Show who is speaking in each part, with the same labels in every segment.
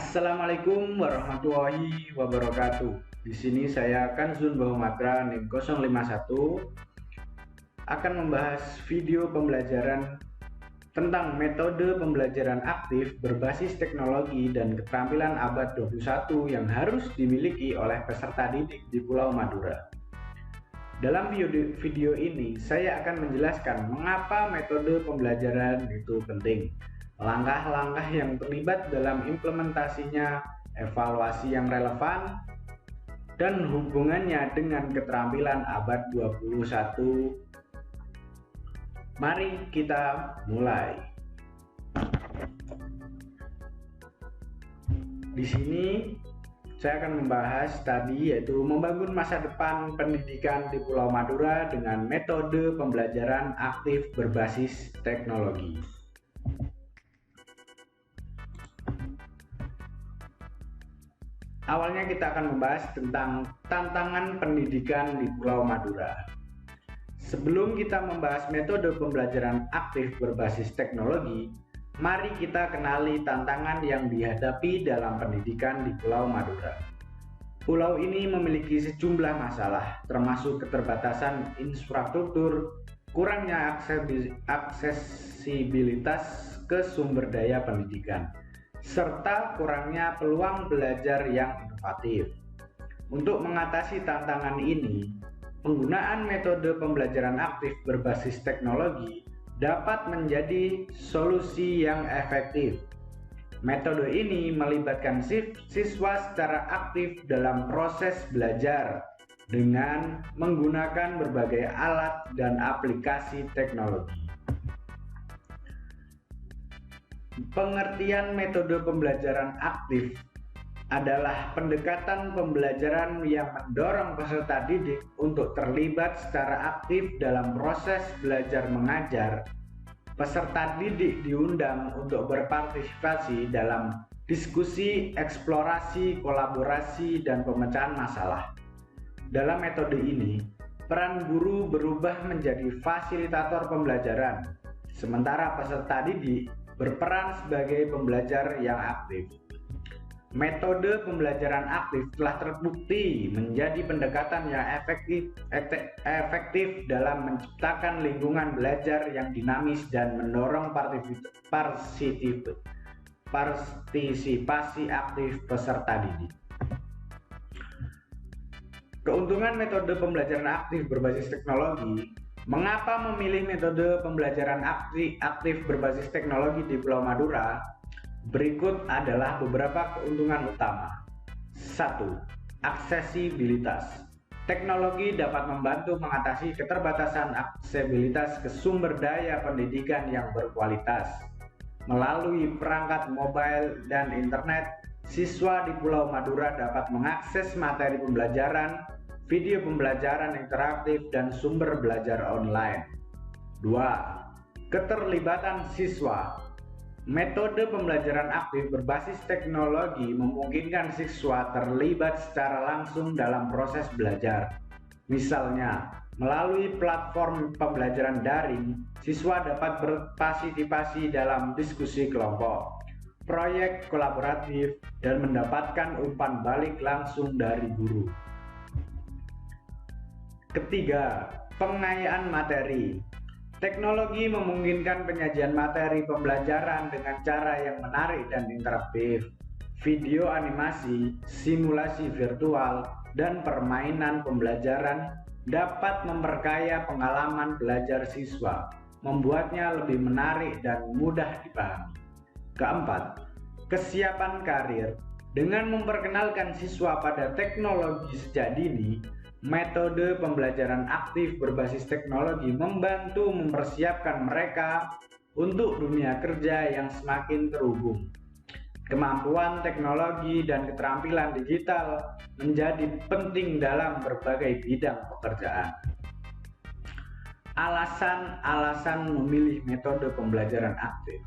Speaker 1: Assalamualaikum warahmatullahi wabarakatuh. Di sini saya Kanzun Bahumatra NIM 051 akan membahas video pembelajaran tentang metode pembelajaran aktif berbasis teknologi dan keterampilan abad 21 yang harus dimiliki oleh peserta didik di Pulau Madura. Dalam video ini saya akan menjelaskan mengapa metode pembelajaran itu penting, langkah-langkah yang terlibat dalam implementasinya, evaluasi yang relevan, dan hubungannya dengan keterampilan abad 21. Mari kita mulai. Di sini saya akan membahas tadi yaitu membangun masa depan pendidikan di Pulau Madura dengan metode pembelajaran aktif berbasis teknologi. Awalnya kita akan membahas tentang tantangan pendidikan di Pulau Madura. Sebelum kita membahas metode pembelajaran aktif berbasis teknologi, mari kita kenali tantangan yang dihadapi dalam pendidikan di Pulau Madura. Pulau ini memiliki sejumlah masalah, termasuk keterbatasan infrastruktur, kurangnya aksesibilitas ke sumber daya pendidikan, serta kurangnya peluang belajar yang inovatif. Untuk mengatasi tantangan ini, penggunaan metode pembelajaran aktif berbasis teknologi dapat menjadi solusi yang efektif. Metode ini melibatkan siswa secara aktif dalam proses belajar dengan menggunakan berbagai alat dan aplikasi teknologi. Pengertian metode pembelajaran aktif adalah pendekatan pembelajaran yang mendorong peserta didik untuk terlibat secara aktif dalam proses belajar mengajar. Peserta didik diundang untuk berpartisipasi dalam diskusi, eksplorasi, kolaborasi, dan pemecahan masalah. Dalam metode ini, peran guru berubah menjadi fasilitator pembelajaran, sementara peserta didik berperan sebagai pembelajar yang aktif. Metode pembelajaran aktif telah terbukti menjadi pendekatan yang efektif dalam menciptakan lingkungan belajar yang dinamis dan mendorong partisipasi aktif peserta didik. Keuntungan metode pembelajaran aktif berbasis teknologi. Mengapa memilih metode pembelajaran aktif berbasis teknologi di Pulau Madura? Berikut adalah beberapa keuntungan utama. 1. Aksesibilitas. Teknologi dapat membantu mengatasi keterbatasan aksesibilitas ke sumber daya pendidikan yang berkualitas. Melalui perangkat mobile dan internet, siswa di Pulau Madura dapat mengakses materi pembelajaran, video pembelajaran interaktif, dan sumber belajar online. 2. Keterlibatan siswa. Metode pembelajaran aktif berbasis teknologi memungkinkan siswa terlibat secara langsung dalam proses belajar. Misalnya, melalui platform pembelajaran daring, siswa dapat berpartisipasi dalam diskusi kelompok, proyek kolaboratif, dan mendapatkan umpan balik langsung dari guru. Ketiga, pengayaan materi. Teknologi memungkinkan penyajian materi pembelajaran dengan cara yang menarik dan interaktif. Video animasi, simulasi virtual, dan permainan pembelajaran dapat memperkaya pengalaman belajar siswa, membuatnya lebih menarik dan mudah dipahami. Keempat, kesiapan karir. Dengan memperkenalkan siswa pada teknologi sejak dini, metode pembelajaran aktif berbasis teknologi membantu mempersiapkan mereka untuk dunia kerja yang semakin terhubung. Kemampuan teknologi dan keterampilan digital menjadi penting dalam berbagai bidang pekerjaan. Alasan-alasan memilih metode pembelajaran aktif.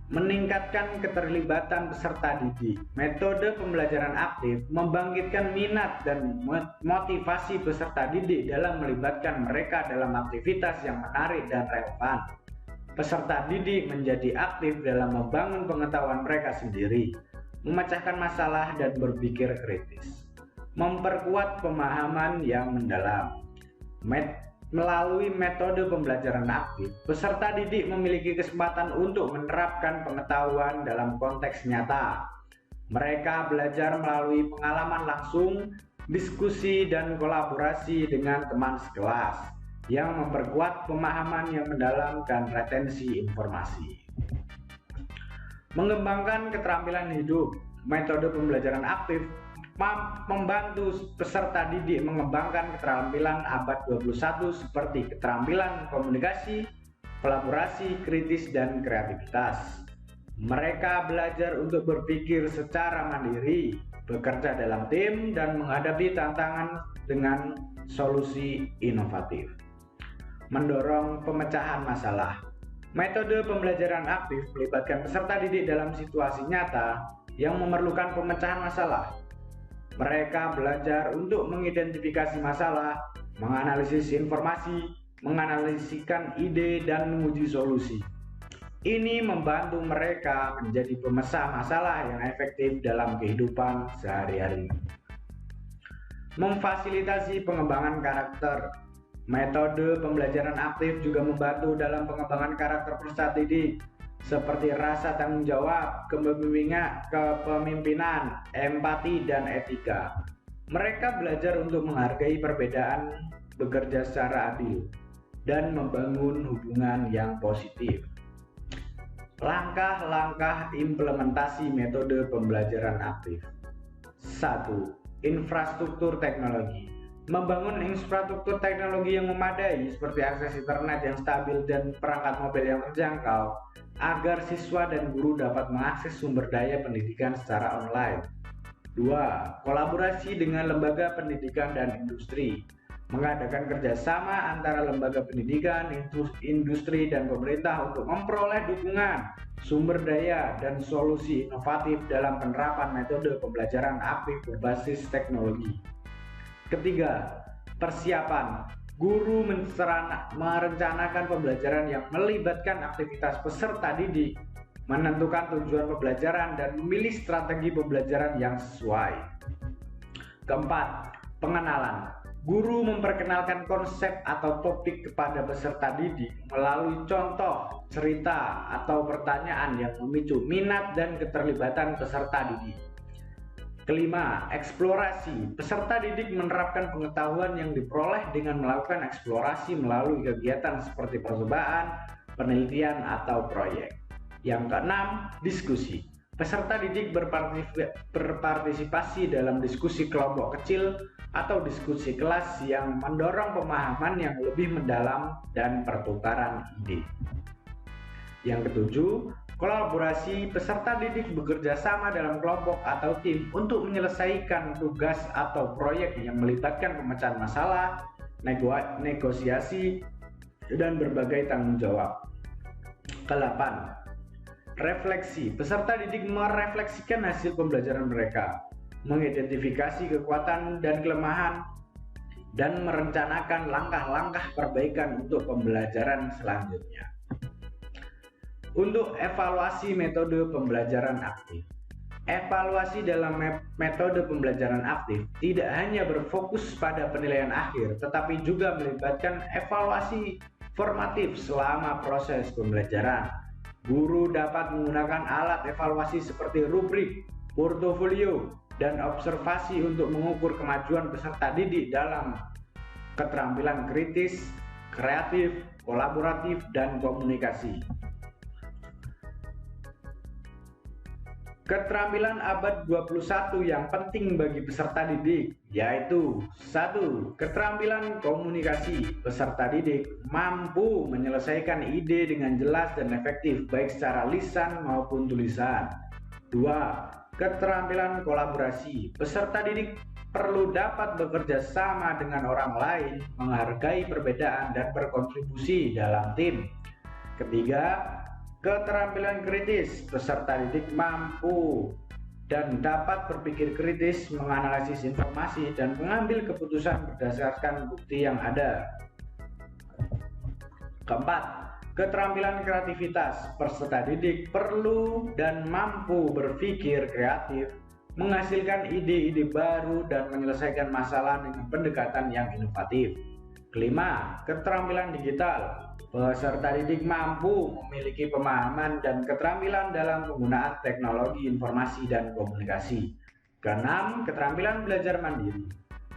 Speaker 1: Meningkatkan keterlibatan peserta didik. Metode pembelajaran aktif membangkitkan minat dan motivasi peserta didik dalam melibatkan mereka dalam aktivitas yang menarik dan relevan. Peserta didik menjadi aktif dalam membangun pengetahuan mereka sendiri, memecahkan masalah dan berpikir kritis, memperkuat pemahaman yang mendalam. Melalui metode pembelajaran aktif, peserta didik memiliki kesempatan untuk menerapkan pengetahuan dalam konteks nyata. Mereka belajar melalui pengalaman langsung, diskusi, dan kolaborasi dengan teman sekelas yang memperkuat pemahaman yang mendalam dan retensi informasi. Mengembangkan keterampilan hidup. Metode pembelajaran aktif membantu peserta didik mengembangkan keterampilan abad 21 seperti keterampilan komunikasi, kolaborasi, kritis, dan kreativitas. Mereka belajar untuk berpikir secara mandiri, bekerja dalam tim, dan menghadapi tantangan dengan solusi inovatif. Mendorong pemecahan masalah. Metode pembelajaran aktif melibatkan peserta didik dalam situasi nyata yang memerlukan pemecahan masalah. Mereka belajar untuk mengidentifikasi masalah, menganalisis informasi, menganalisikan ide, dan menguji solusi. Ini membantu mereka menjadi pemecah masalah yang efektif dalam kehidupan sehari-hari. Memfasilitasi pengembangan karakter. Metode pembelajaran aktif juga membantu dalam pengembangan karakter peserta didik seperti rasa tanggung jawab, kepemimpinan, empati, dan etika. Mereka belajar untuk menghargai perbedaan, bekerja secara adil, dan membangun hubungan yang positif. Langkah-langkah implementasi metode pembelajaran aktif. 1. Infrastruktur teknologi. Membangun infrastruktur teknologi yang memadai seperti akses internet yang stabil dan perangkat mobil yang terjangkau agar siswa dan guru dapat mengakses sumber daya pendidikan secara online. 2. Kolaborasi dengan lembaga pendidikan dan industri. Mengadakan kerjasama antara lembaga pendidikan, industri, dan pemerintah untuk memperoleh dukungan, sumber daya, dan solusi inovatif dalam penerapan metode pembelajaran aktif berbasis teknologi. Ketiga, persiapan. Guru merencanakan pembelajaran yang melibatkan aktivitas peserta didik, menentukan tujuan pembelajaran, dan memilih strategi pembelajaran yang sesuai. Keempat, pengenalan. Guru memperkenalkan konsep atau topik kepada peserta didik melalui contoh, cerita, atau pertanyaan yang memicu minat dan keterlibatan peserta didik. Kelima, eksplorasi. Peserta didik menerapkan pengetahuan yang diperoleh dengan melakukan eksplorasi melalui kegiatan seperti percobaan, penelitian, atau proyek. Yang keenam, diskusi. Peserta didik berpartisipasi dalam diskusi kelompok kecil atau diskusi kelas yang mendorong pemahaman yang lebih mendalam dan pertukaran ide. Yang ketujuh, kolaborasi. Peserta didik bekerja sama dalam kelompok atau tim untuk menyelesaikan tugas atau proyek yang melibatkan pemecahan masalah, negosiasi, dan berbagai tanggung jawab. Kedelapan, refleksi. Peserta didik merefleksikan hasil pembelajaran mereka, mengidentifikasi kekuatan dan kelemahan, dan merencanakan langkah-langkah perbaikan untuk pembelajaran selanjutnya. Untuk evaluasi metode pembelajaran aktif. Evaluasi dalam metode pembelajaran aktif tidak hanya berfokus pada penilaian akhir, tetapi juga melibatkan evaluasi formatif selama proses pembelajaran. Guru dapat menggunakan alat evaluasi seperti rubrik, portofolio, dan observasi untuk mengukur kemajuan peserta didik dalam keterampilan kritis, kreatif, kolaboratif, dan komunikasi. Keterampilan abad 21 yang penting bagi peserta didik yaitu 1. Keterampilan komunikasi. Peserta didik mampu menyelesaikan ide dengan jelas dan efektif baik secara lisan maupun tulisan. 2. Keterampilan kolaborasi. Peserta didik perlu dapat bekerja sama dengan orang lain, menghargai perbedaan, dan berkontribusi dalam tim. 3. Keterampilan kritis. Peserta didik mampu dan dapat berpikir kritis, menganalisis informasi, dan mengambil keputusan berdasarkan bukti yang ada. 4. Keterampilan kreativitas, peserta didik perlu dan mampu berpikir kreatif, menghasilkan ide-ide baru dan menyelesaikan masalah dengan pendekatan yang inovatif. Kelima, keterampilan digital. Peserta didik mampu memiliki pemahaman dan keterampilan dalam penggunaan teknologi informasi dan komunikasi. Keenam, keterampilan belajar mandiri.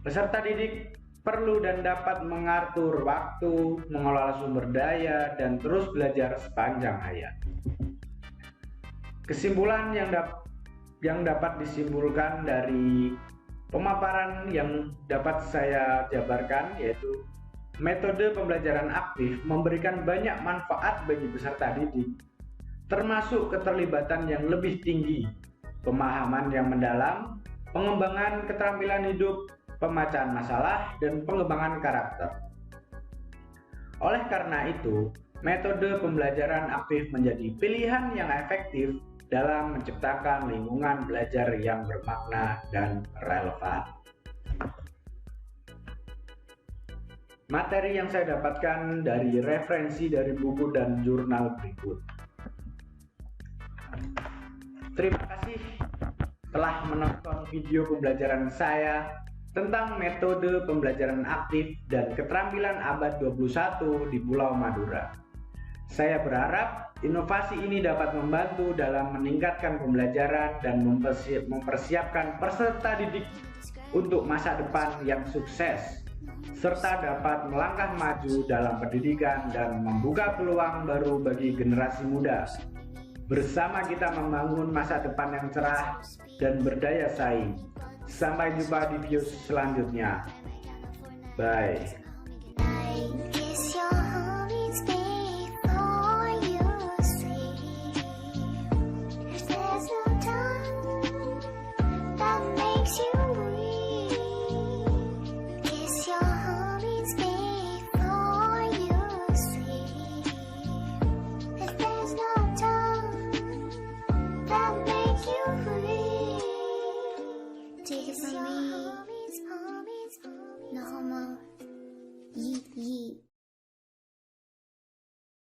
Speaker 1: Peserta didik perlu dan dapat mengatur waktu, mengelola sumber daya, dan terus belajar sepanjang hayat. Kesimpulan yang dapat disimpulkan dari pemaparan yang dapat saya jabarkan yaitu metode pembelajaran aktif memberikan banyak manfaat bagi peserta didik, termasuk keterlibatan yang lebih tinggi, pemahaman yang mendalam, pengembangan keterampilan hidup, pemecahan masalah, dan pengembangan karakter. Oleh karena itu, metode pembelajaran aktif menjadi pilihan yang efektif dalam menciptakan lingkungan belajar yang bermakna dan relevan. Materi yang saya dapatkan dari referensi dari buku dan jurnal berikut. Terima kasih telah menonton video pembelajaran saya tentang metode pembelajaran aktif dan keterampilan abad 21 di Pulau Madura. Saya berharap inovasi ini dapat membantu dalam meningkatkan pembelajaran dan mempersiapkan peserta didik untuk masa depan yang sukses, serta dapat melangkah maju dalam pendidikan dan membuka peluang baru bagi generasi muda. Bersama kita membangun masa depan yang cerah dan berdaya saing. Sampai jumpa di video selanjutnya. Bye.
Speaker 2: Take it from me, no homo, yeet yeet.